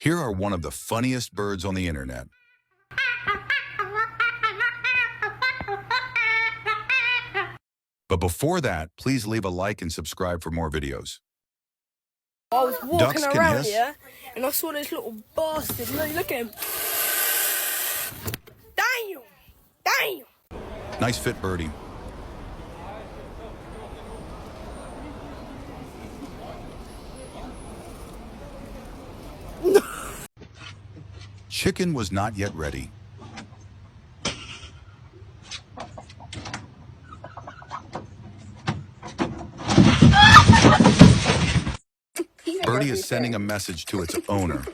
Here are one of the funniest birds on the internet. But before that, please leave a like and subscribe for more videos. I was walking Ducks can around hiss. here and I saw this little bastard. Look at him. Damn! Damn! Nice fit, birdie. Chicken was not yet ready. Birdie is sending a message to its owner.